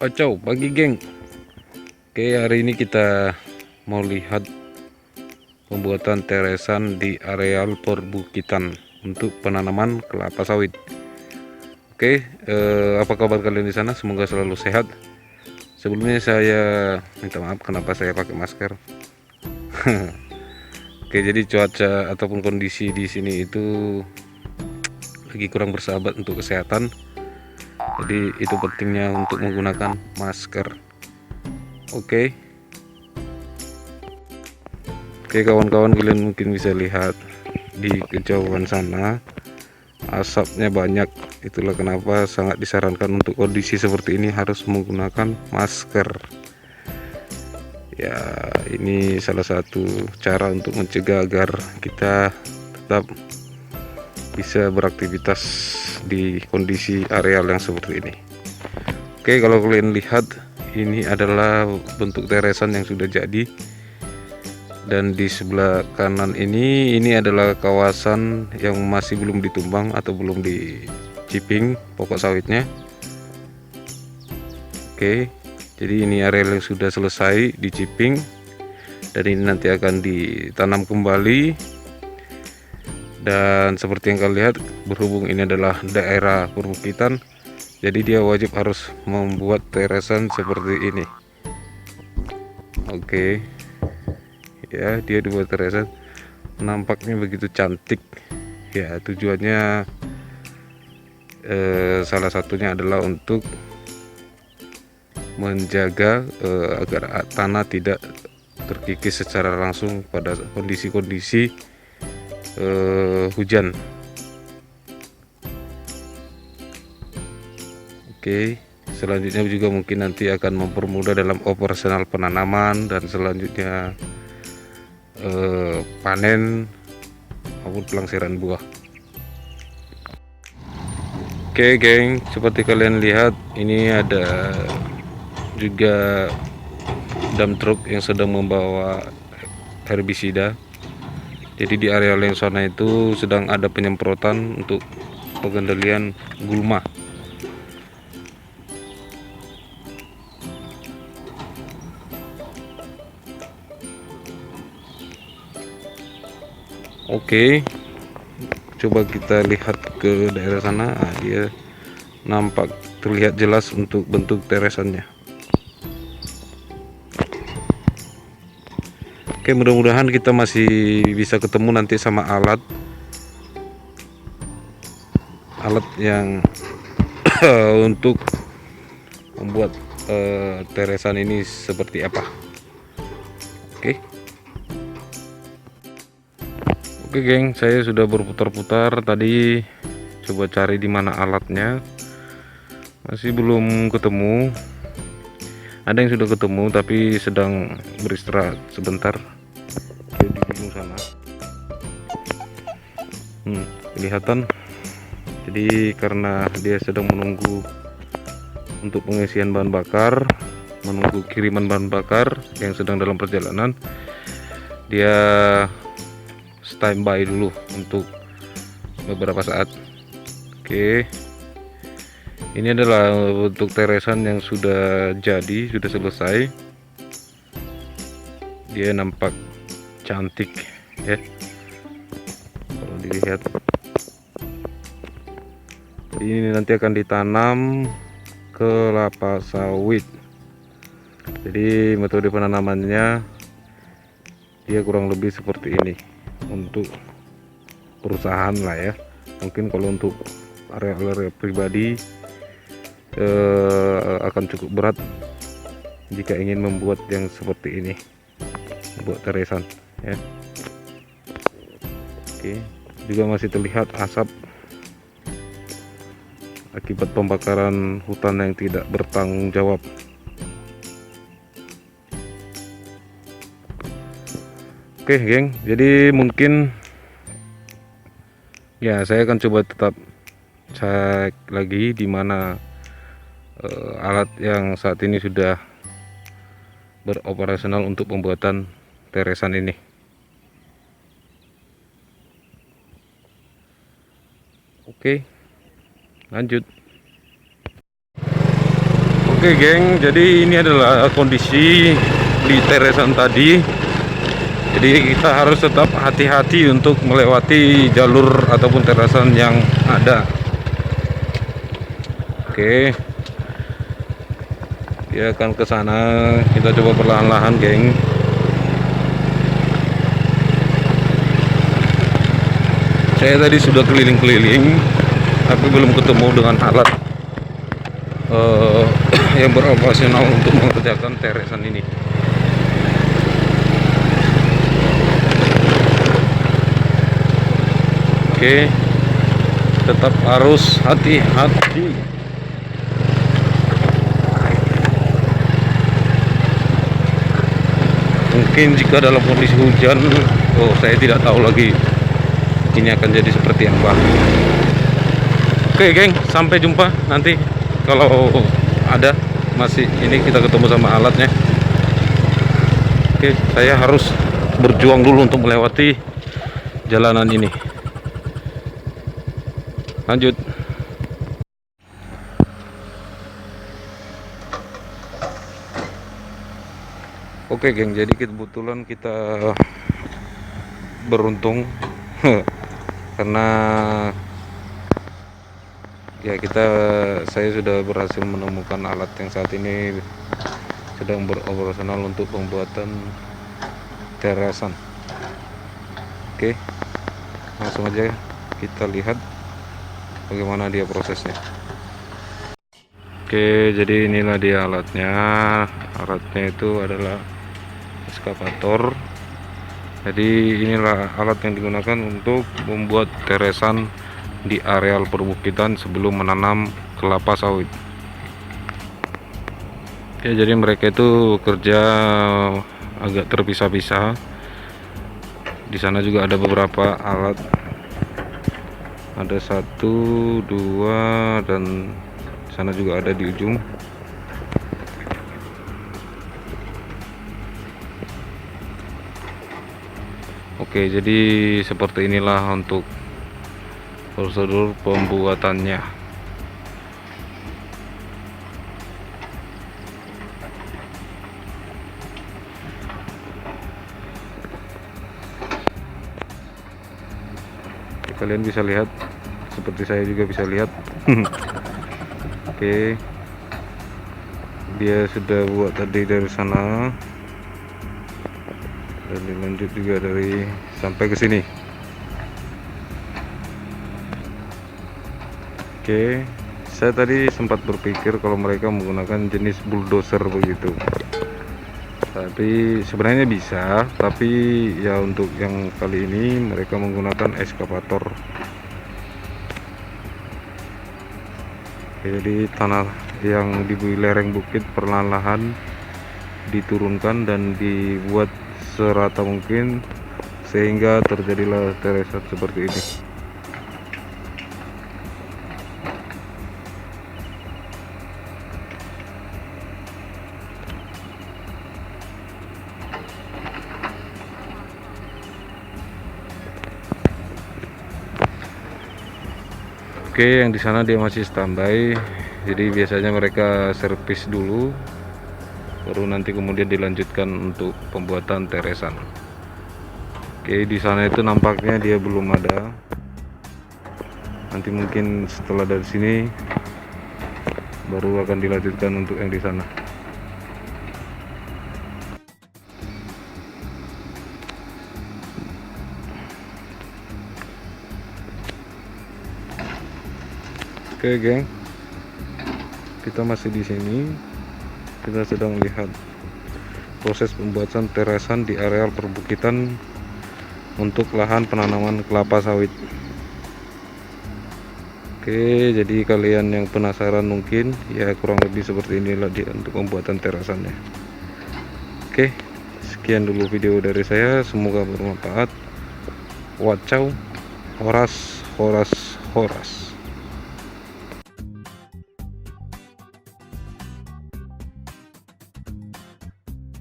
Ocau pagi geng. Oke, hari ini kita mau lihat pembuatan teresan di areal perbukitan untuk penanaman kelapa sawit. Oke, apa kabar kalian di sana? Semoga selalu sehat. Sebelumnya saya minta maaf kenapa saya pakai masker. Oke, jadi cuaca ataupun kondisi di sini itu lagi kurang bersahabat untuk kesehatan. Jadi itu pentingnya untuk menggunakan masker. Oke. Oke kawan-kawan, kalian mungkin bisa lihat di kejauhan sana asapnya banyak. Itulah kenapa sangat disarankan untuk kondisi seperti ini harus menggunakan masker. Ya, ini salah satu cara untuk mencegah agar kita tetap bisa beraktivitas di kondisi areal yang seperti ini. Oke, kalau kalian lihat ini adalah bentuk teresan yang sudah jadi. Dan di sebelah kanan ini adalah kawasan yang masih belum ditumbang atau belum diciping pokok sawitnya. Oke, jadi ini area yang sudah selesai diciping dan ini nanti akan ditanam kembali. Dan seperti yang kalian lihat, berhubung ini adalah daerah perbukitan, jadi dia wajib harus membuat teresan seperti ini. Oke, ya, dia dibuat teresan nampaknya begitu cantik. Ya, tujuannya salah satunya adalah untuk menjaga agar tanah tidak terkikis secara langsung pada kondisi-kondisi hujan. Oke, selanjutnya juga mungkin nanti akan mempermudah dalam operasional penanaman dan selanjutnya panen maupun pelangsiran buah. Oke geng, seperti kalian lihat ini ada juga dump truck yang sedang membawa herbisida. Jadi di area yang sana itu sedang ada penyemprotan untuk pengendalian gulma. Oke, coba kita lihat ke daerah sana. Dia nampak terlihat jelas untuk bentuk teresannya. Oke, mudah-mudahan kita masih bisa ketemu nanti sama alat yang untuk membuat teresan ini seperti apa. Oke. Oke geng, saya sudah berputar-putar tadi, coba cari di mana alatnya, masih belum ketemu. Ada yang sudah ketemu tapi sedang beristirahat sebentar di ujung sana. Kelihatan. Jadi karena dia sedang menunggu untuk pengisian bahan bakar, menunggu kiriman bahan bakar yang sedang dalam perjalanan, dia standby dulu untuk beberapa saat. Oke, ini adalah bentuk teresan yang sudah jadi, sudah selesai. Dia nampak cantik ya kalau dilihat. Ini nanti akan ditanam kelapa sawit. Jadi metode penanamannya dia kurang lebih seperti ini untuk perusahaan lah ya. Mungkin kalau untuk area-area pribadi akan cukup berat jika ingin membuat yang seperti ini, membuat teresan ya. Oke, juga masih terlihat asap akibat pembakaran hutan yang tidak bertanggung jawab. Oke geng, jadi mungkin ya saya akan coba tetap cek lagi di mana alat yang saat ini sudah beroperasional untuk pembuatan teresan ini. Oke, lanjut. Oke geng, jadi ini adalah kondisi di teresan tadi. Jadi kita harus tetap hati-hati untuk melewati jalur ataupun teresan yang ada. Oke, dia akan ke sana. Kita coba perlahan-lahan geng. Saya tadi sudah keliling-keliling, tapi belum ketemu dengan alat yang beroperasional untuk mengerjakan teresan ini. Oke, tetap harus hati-hati. Mungkin jika dalam kondisi hujan, saya tidak tahu lagi ini akan jadi seperti apa. Oke geng, sampai jumpa nanti kalau ada masih ini kita ketemu sama alatnya. Oke, saya harus berjuang dulu untuk melewati jalanan ini. Lanjut. Oke geng, jadi kebetulan kita beruntung karena ya saya sudah berhasil menemukan alat yang saat ini sedang beroperasional untuk pembuatan teresan. Oke, langsung aja kita lihat bagaimana dia prosesnya. Oke, jadi inilah dia alatnya. Alatnya itu adalah eskavator. Jadi inilah alat yang digunakan untuk membuat teresan di areal perbukitan sebelum menanam kelapa sawit. Oke, jadi mereka itu kerja agak terpisah-pisah. Di sana juga ada beberapa alat. Ada 1, 2, dan di sana juga ada di ujung. Oke, jadi seperti inilah untuk prosedur pembuatannya. Oke, kalian bisa lihat seperti saya juga bisa lihat. Oke, dia sudah buat tadi dari sana dan dilanjut juga dari sampai ke sini. Oke, saya tadi sempat berpikir kalau mereka menggunakan jenis bulldozer begitu, tapi sebenarnya bisa, tapi ya untuk yang kali ini mereka menggunakan eskavator. Jadi tanah yang di lereng bukit perlahan-lahan diturunkan dan dibuat serata mungkin sehingga terjadilah teresan seperti ini. Oke, yang di sana dia masih standby. Jadi biasanya mereka servis dulu, baru nanti kemudian dilanjutkan untuk pembuatan teresan. Oke, di sana itu nampaknya dia belum ada. Nanti mungkin setelah dari sini baru akan dilanjutkan untuk yang di sana. Oke, geng. Kita masih di sini. Kita sedang lihat proses pembuatan teresan di areal perbukitan untuk lahan penanaman kelapa sawit. Oke, jadi kalian yang penasaran mungkin ya kurang lebih seperti inilah dia untuk pembuatan teresannya. Oke, sekian dulu video dari saya, semoga bermanfaat. Wacau, horas, horas, horas.